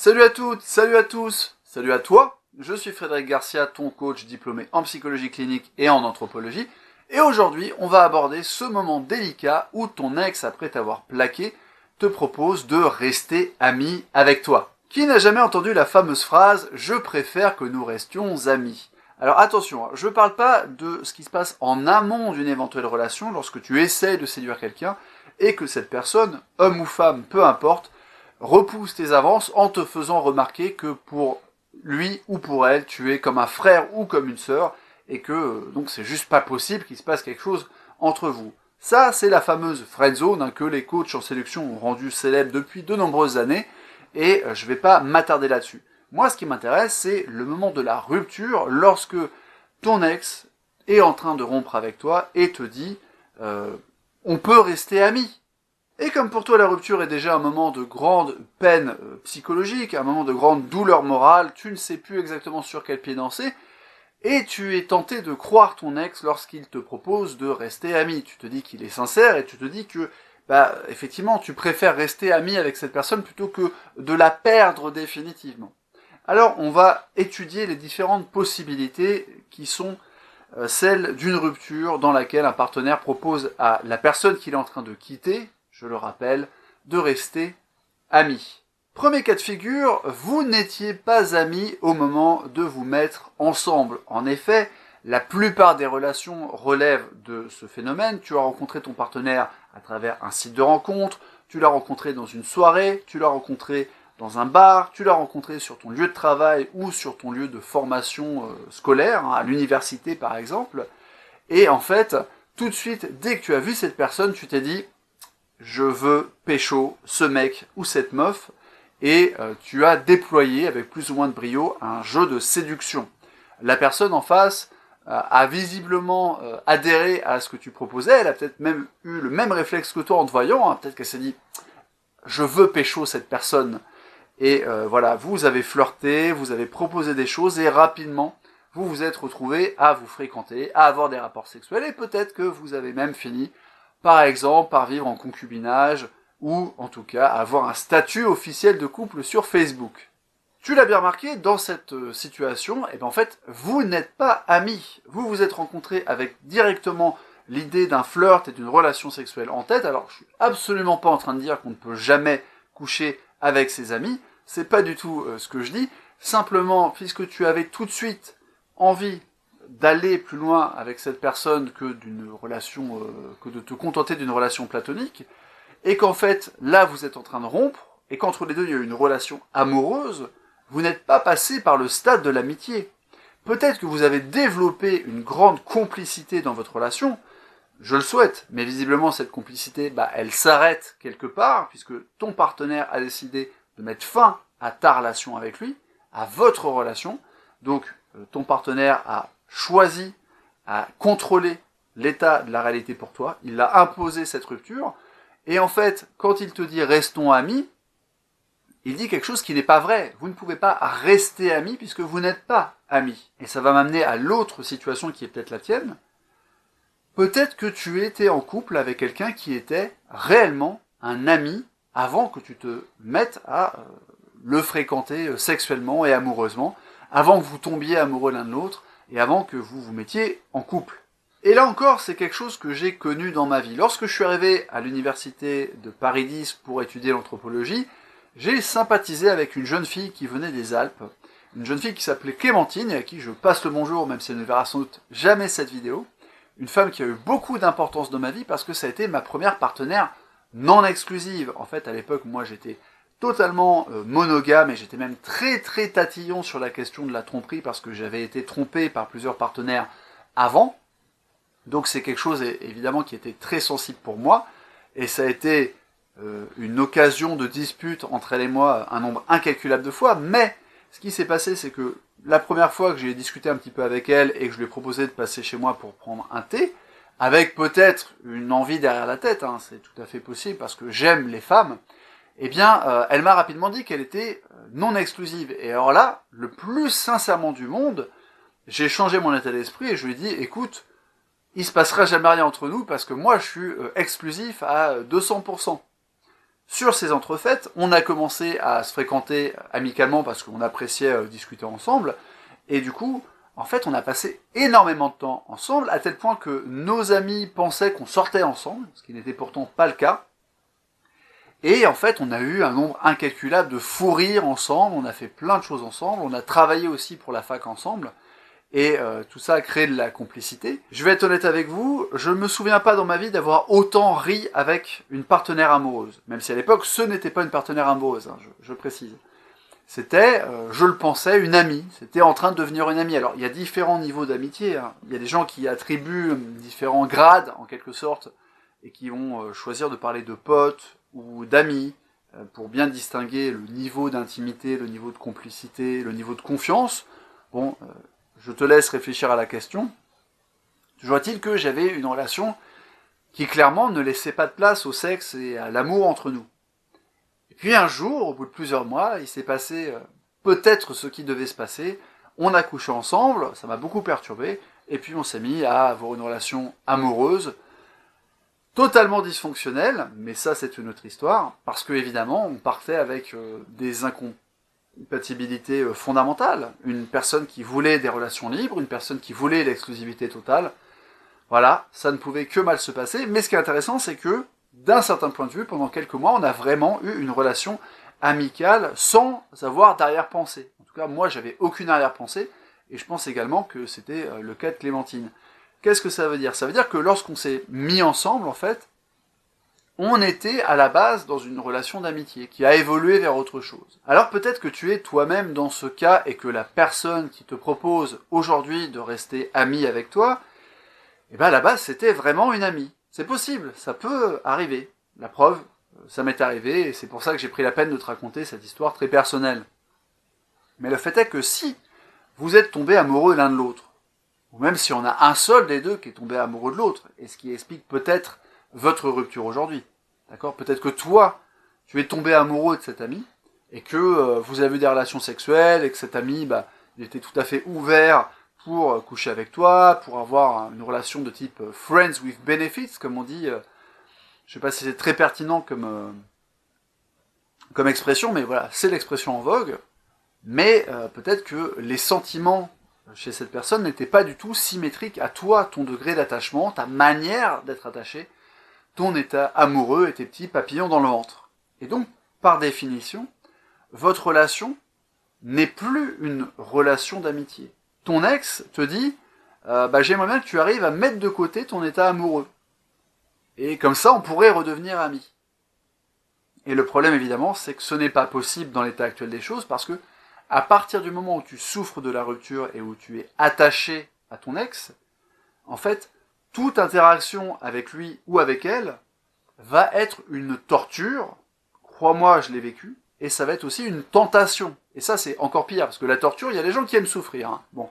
Salut à toutes, salut à tous, salut à toi, je suis Frédéric Garcia, ton coach diplômé en psychologie clinique et en anthropologie, et aujourd'hui on va aborder ce moment délicat où ton ex, après t'avoir plaqué, te propose de rester ami avec toi. Qui n'a jamais entendu la fameuse phrase « Je préfère que nous restions amis ». Alors attention, je ne parle pas de ce qui se passe en amont d'une éventuelle relation lorsque tu essaies de séduire quelqu'un et que cette personne, homme ou femme, peu importe, repousse tes avances en te faisant remarquer que pour lui ou pour elle, tu es comme un frère ou comme une sœur, et que donc c'est juste pas possible qu'il se passe quelque chose entre vous. Ça, c'est la fameuse friendzone que les coachs en séduction ont rendu célèbre depuis de nombreuses années, et je vais pas m'attarder là-dessus. Moi, ce qui m'intéresse, c'est le moment de la rupture, lorsque ton ex est en train de rompre avec toi et te dit on peut rester amis. Et comme pour toi la rupture est déjà un moment de grande peine psychologique, un moment de grande douleur morale, tu ne sais plus exactement sur quel pied danser, et tu es tenté de croire ton ex lorsqu'il te propose de rester ami. Tu te dis qu'il est sincère et tu te dis que, effectivement, tu préfères rester ami avec cette personne plutôt que de la perdre définitivement. Alors, on va étudier les différentes possibilités qui sont celles d'une rupture dans laquelle un partenaire propose à la personne qu'il est en train de quitter, je le rappelle, de rester amis. Premier cas de figure, vous n'étiez pas amis au moment de vous mettre ensemble. En effet, la plupart des relations relèvent de ce phénomène. Tu as rencontré ton partenaire à travers un site de rencontre, tu l'as rencontré dans une soirée, tu l'as rencontré dans un bar, tu l'as rencontré sur ton lieu de travail ou sur ton lieu de formation scolaire, à l'université par exemple. Et en fait, tout de suite, dès que tu as vu cette personne, tu t'es dit je veux pécho ce mec ou cette meuf, et tu as déployé avec plus ou moins de brio un jeu de séduction. La personne en face a visiblement adhéré à ce que tu proposais, elle a peut-être même eu le même réflexe que toi en te voyant, peut-être qu'elle s'est dit je veux pécho cette personne, et voilà, vous avez flirté, vous avez proposé des choses, et rapidement vous vous êtes retrouvés à vous fréquenter, à avoir des rapports sexuels, et peut-être que vous avez même fini par exemple par vivre en concubinage, ou en tout cas avoir un statut officiel de couple sur Facebook. Tu l'as bien remarqué, dans cette situation, en fait, vous n'êtes pas amis. Vous vous êtes rencontrés avec directement l'idée d'un flirt et d'une relation sexuelle en tête. Alors, je suis absolument pas en train de dire qu'on ne peut jamais coucher avec ses amis. C'est pas du tout ce que je dis. Simplement, puisque tu avais tout de suite envie d'aller plus loin avec cette personne que d'une relation, que de te contenter d'une relation platonique, et qu'en fait, là, vous êtes en train de rompre, et qu'entre les deux, il y a une relation amoureuse, vous n'êtes pas passé par le stade de l'amitié. Peut-être que vous avez développé une grande complicité dans votre relation, je le souhaite, mais visiblement, cette complicité, elle s'arrête quelque part, puisque ton partenaire a décidé de mettre fin à ta relation avec lui, à votre relation, donc ton partenaire a choisi à contrôler l'état de la réalité pour toi, il a imposé cette rupture, et en fait, quand il te dit « restons amis », il dit quelque chose qui n'est pas vrai. Vous ne pouvez pas rester amis puisque vous n'êtes pas amis. Et ça va m'amener à l'autre situation qui est peut-être la tienne. Peut-être que tu étais en couple avec quelqu'un qui était réellement un ami avant que tu te mettes à le fréquenter sexuellement et amoureusement, avant que vous tombiez amoureux l'un de l'autre, et avant que vous vous mettiez en couple. Et là encore, c'est quelque chose que j'ai connu dans ma vie. Lorsque je suis arrivé à l'université de Paris 10 pour étudier l'anthropologie, j'ai sympathisé avec une jeune fille qui venait des Alpes, une jeune fille qui s'appelait Clémentine, et à qui je passe le bonjour, même si elle ne verra sans doute jamais cette vidéo. Une femme qui a eu beaucoup d'importance dans ma vie parce que ça a été ma première partenaire non exclusive. En fait, à l'époque, moi j'étais totalement monogame, et j'étais même très très tatillon sur la question de la tromperie parce que j'avais été trompé par plusieurs partenaires avant. Donc c'est quelque chose évidemment qui était très sensible pour moi, et ça a été une occasion de dispute entre elle et moi un nombre incalculable de fois, mais ce qui s'est passé, c'est que la première fois que j'ai discuté un petit peu avec elle et que je lui ai proposé de passer chez moi pour prendre un thé, avec peut-être une envie derrière la tête, c'est tout à fait possible parce que j'aime les femmes, elle m'a rapidement dit qu'elle était non exclusive. Et alors là, le plus sincèrement du monde, j'ai changé mon état d'esprit et je lui ai dit, écoute, il se passera jamais rien entre nous parce que moi je suis exclusif à 200%. Sur ces entrefaites, on a commencé à se fréquenter amicalement parce qu'on appréciait discuter ensemble, et du coup, en fait, on a passé énormément de temps ensemble, à tel point que nos amis pensaient qu'on sortait ensemble, ce qui n'était pourtant pas le cas. Et en fait, on a eu un nombre incalculable de fous rires ensemble, on a fait plein de choses ensemble, on a travaillé aussi pour la fac ensemble, et tout ça a créé de la complicité. Je vais être honnête avec vous, je ne me souviens pas dans ma vie d'avoir autant ri avec une partenaire amoureuse, même si à l'époque, ce n'était pas une partenaire amoureuse, hein, je précise. C'était, je le pensais, une amie, c'était en train de devenir une amie. Alors, il y a différents niveaux d'amitié, hein. Il y a des gens qui attribuent différents grades, en quelque sorte, et qui vont choisir de parler de potes, ou d'amis, pour bien distinguer le niveau d'intimité, le niveau de complicité, le niveau de confiance. Bon, je te laisse réfléchir à la question. Toujours est-il que j'avais une relation qui clairement ne laissait pas de place au sexe et à l'amour entre nous. Et puis un jour, au bout de plusieurs mois, il s'est passé peut-être ce qui devait se passer. On a couché ensemble, ça m'a beaucoup perturbé, et puis on s'est mis à avoir une relation amoureuse, totalement dysfonctionnel, mais ça c'est une autre histoire, parce que évidemment on partait avec des incompatibilités fondamentales. Une personne qui voulait des relations libres, une personne qui voulait l'exclusivité totale. Voilà, ça ne pouvait que mal se passer, mais ce qui est intéressant c'est que, d'un certain point de vue, pendant quelques mois, on a vraiment eu une relation amicale sans avoir d'arrière-pensée. En tout cas, moi j'avais aucune arrière-pensée, et je pense également que c'était le cas de Clémentine. Qu'est-ce que ça veut dire? Ça veut dire que lorsqu'on s'est mis ensemble, en fait, on était à la base dans une relation d'amitié qui a évolué vers autre chose. Alors peut-être que tu es toi-même dans ce cas et que la personne qui te propose aujourd'hui de rester amie avec toi, eh ben à la base c'était vraiment une amie. C'est possible, ça peut arriver. La preuve, ça m'est arrivé et c'est pour ça que j'ai pris la peine de te raconter cette histoire très personnelle. Mais le fait est que si vous êtes tombés amoureux l'un de l'autre, ou même si on a un seul des deux qui est tombé amoureux de l'autre, et ce qui explique peut-être votre rupture aujourd'hui. D'accord? Peut-être que toi, tu es tombé amoureux de cet ami, et que vous avez eu des relations sexuelles, et que cet ami, il était tout à fait ouvert pour coucher avec toi, pour avoir une relation de type friends with benefits, comme on dit. Je sais pas si c'est très pertinent comme expression, mais voilà, c'est l'expression en vogue. Mais peut-être que les sentiments chez cette personne n'était pas du tout symétrique à toi, ton degré d'attachement, ta manière d'être attaché, ton état amoureux et tes petits papillons dans le ventre. Et donc, par définition, votre relation n'est plus une relation d'amitié. Ton ex te dit j'aimerais bien que tu arrives à mettre de côté ton état amoureux. Et comme ça, on pourrait redevenir amis. Et le problème, évidemment, c'est que ce n'est pas possible dans l'état actuel des choses, parce que à partir du moment où tu souffres de la rupture et où tu es attaché à ton ex, en fait, toute interaction avec lui ou avec elle va être une torture. Crois-moi, je l'ai vécu. Et ça va être aussi une tentation. Et ça, c'est encore pire, parce que la torture, il y a des gens qui aiment souffrir. Hein. Bon.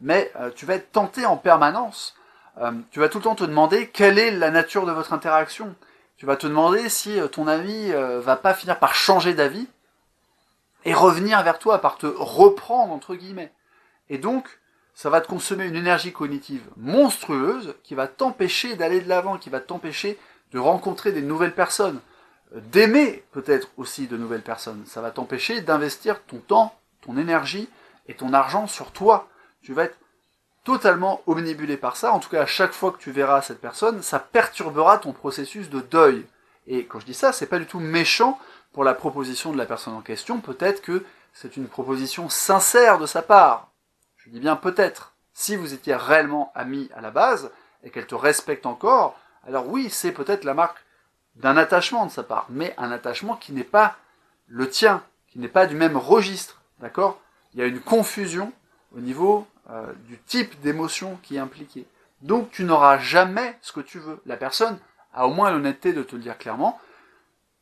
Mais tu vas être tenté en permanence. Tu vas tout le temps te demander quelle est la nature de votre interaction. Tu vas te demander si ton ami va pas finir par changer d'avis et revenir vers toi, par te reprendre, entre guillemets. Et donc, ça va te consommer une énergie cognitive monstrueuse qui va t'empêcher d'aller de l'avant, qui va t'empêcher de rencontrer des nouvelles personnes, d'aimer peut-être aussi de nouvelles personnes. Ça va t'empêcher d'investir ton temps, ton énergie et ton argent sur toi. Tu vas être totalement omnibulé par ça. En tout cas, à chaque fois que tu verras cette personne, ça perturbera ton processus de deuil. Et quand je dis ça, c'est pas du tout méchant pour la proposition de la personne en question. Peut-être que c'est une proposition sincère de sa part. Je dis bien peut-être. Si vous étiez réellement amis à la base, et qu'elle te respecte encore, alors oui, c'est peut-être la marque d'un attachement de sa part, mais un attachement qui n'est pas le tien, qui n'est pas du même registre, d'accord? Il y a une confusion au niveau du type d'émotion qui est impliquée. Donc tu n'auras jamais ce que tu veux. La personne a au moins l'honnêteté de te le dire clairement,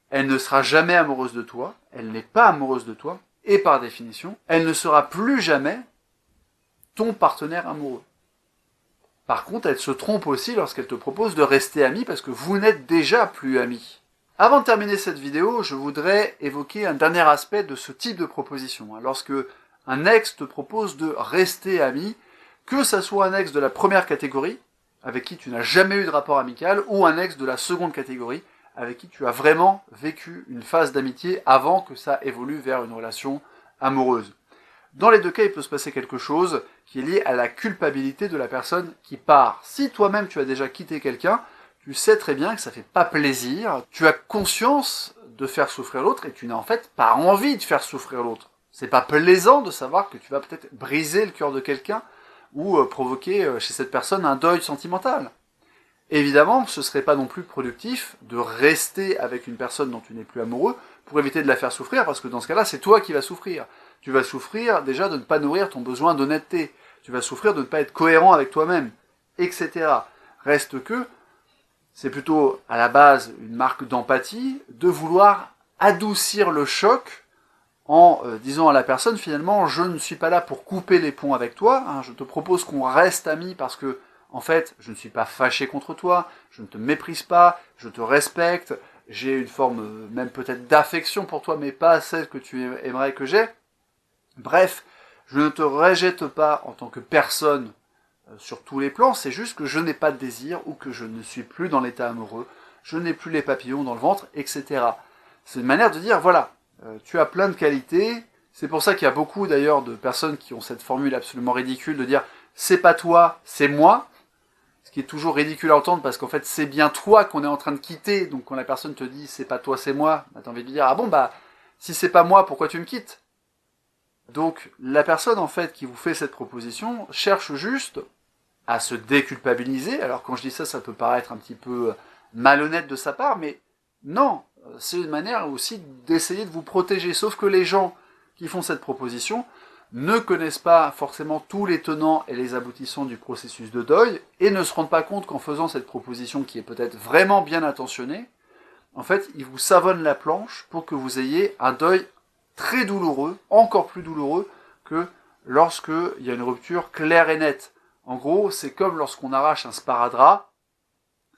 elle ne sera jamais amoureuse de toi, elle n'est pas amoureuse de toi, et par définition, elle ne sera plus jamais ton partenaire amoureux. Par contre, elle se trompe aussi lorsqu'elle te propose de rester amis parce que vous n'êtes déjà plus amis. Avant de terminer cette vidéo, je voudrais évoquer un dernier aspect de ce type de proposition. Lorsque un ex te propose de rester ami, que ça soit un ex de la première catégorie, avec qui tu n'as jamais eu de rapport amical, ou un ex de la seconde catégorie, avec qui tu as vraiment vécu une phase d'amitié avant que ça évolue vers une relation amoureuse. Dans les deux cas, il peut se passer quelque chose qui est lié à la culpabilité de la personne qui part. Si toi-même tu as déjà quitté quelqu'un, tu sais très bien que ça fait pas plaisir, tu as conscience de faire souffrir l'autre et tu n'as en fait pas envie de faire souffrir l'autre. C'est pas plaisant de savoir que tu vas peut-être briser le cœur de quelqu'un ou provoquer chez cette personne un deuil sentimental. Évidemment, ce serait pas non plus productif de rester avec une personne dont tu n'es plus amoureux pour éviter de la faire souffrir, parce que dans ce cas-là, c'est toi qui vas souffrir. Tu vas souffrir déjà de ne pas nourrir ton besoin d'honnêteté. Tu vas souffrir de ne pas être cohérent avec toi-même, etc. Reste que c'est plutôt à la base une marque d'empathie de vouloir adoucir le choc en disant à la personne finalement je ne suis pas là pour couper les ponts avec toi, hein, je te propose qu'on reste amis parce que en fait je ne suis pas fâché contre toi, je ne te méprise pas, je te respecte, j'ai une forme même peut-être d'affection pour toi mais pas celle que tu aimerais que j'ai. Bref, je ne te rejette pas en tant que personne sur tous les plans, c'est juste que je n'ai pas de désir ou que je ne suis plus dans l'état amoureux, je n'ai plus les papillons dans le ventre, etc. C'est une manière de dire, voilà, tu as plein de qualités, c'est pour ça qu'il y a beaucoup d'ailleurs de personnes qui ont cette formule absolument ridicule de dire « c'est pas toi, c'est moi », ce qui est toujours ridicule à entendre parce qu'en fait c'est bien toi qu'on est en train de quitter, donc quand la personne te dit « c'est pas toi, c'est moi », bah, t'as envie de dire « ah bon, bah si c'est pas moi, pourquoi tu me quittes ?» Donc la personne en fait qui vous fait cette proposition cherche juste à se déculpabiliser. Alors quand je dis ça, ça peut paraître un petit peu malhonnête de sa part, mais non, c'est une manière aussi d'essayer de vous protéger. Sauf que les gens qui font cette proposition ne connaissent pas forcément tous les tenants et les aboutissants du processus de deuil et ne se rendent pas compte qu'en faisant cette proposition qui est peut-être vraiment bien intentionnée, en fait, ils vous savonnent la planche pour que vous ayez un deuil très douloureux, encore plus douloureux que lorsqu'il y a une rupture claire et nette. En gros, c'est comme lorsqu'on arrache un sparadrap.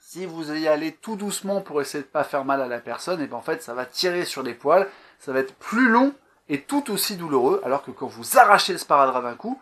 Si vous y allez tout doucement pour essayer de pas faire mal à la personne, et ben en fait, ça va tirer sur les poils, ça va être plus long et tout aussi douloureux, alors que quand vous arrachez le sparadrap d'un coup,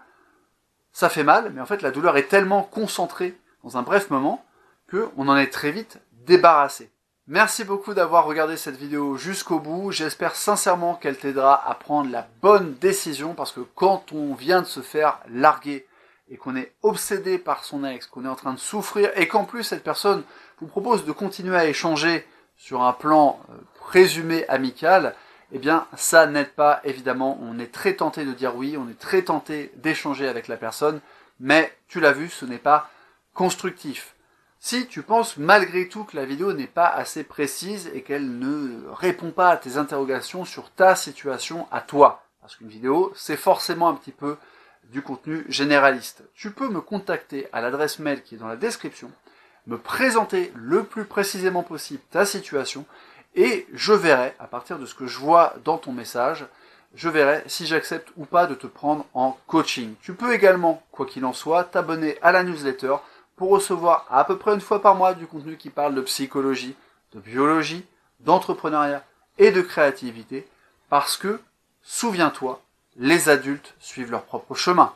ça fait mal, mais en fait, la douleur est tellement concentrée dans un bref moment qu'on en est très vite débarrassé. Merci beaucoup d'avoir regardé cette vidéo jusqu'au bout. J'espère sincèrement qu'elle t'aidera à prendre la bonne décision, parce que quand on vient de se faire larguer et qu'on est obsédé par son ex, qu'on est en train de souffrir, et qu'en plus cette personne vous propose de continuer à échanger sur un plan présumé amical, eh bien ça n'aide pas, évidemment. On est très tenté de dire oui, on est très tenté d'échanger avec la personne, mais tu l'as vu, ce n'est pas constructif. Si tu penses malgré tout que la vidéo n'est pas assez précise et qu'elle ne répond pas à tes interrogations sur ta situation à toi, parce qu'une vidéo, c'est forcément un petit peu du contenu généraliste, tu peux me contacter à l'adresse mail qui est dans la description, me présenter le plus précisément possible ta situation, et je verrai, à partir de ce que je vois dans ton message, je verrai si j'accepte ou pas de te prendre en coaching. Tu peux également, quoi qu'il en soit, t'abonner à la newsletter pour recevoir à peu près une fois par mois du contenu qui parle de psychologie, de biologie, d'entrepreneuriat et de créativité, parce que, souviens-toi, les adultes suivent leur propre chemin.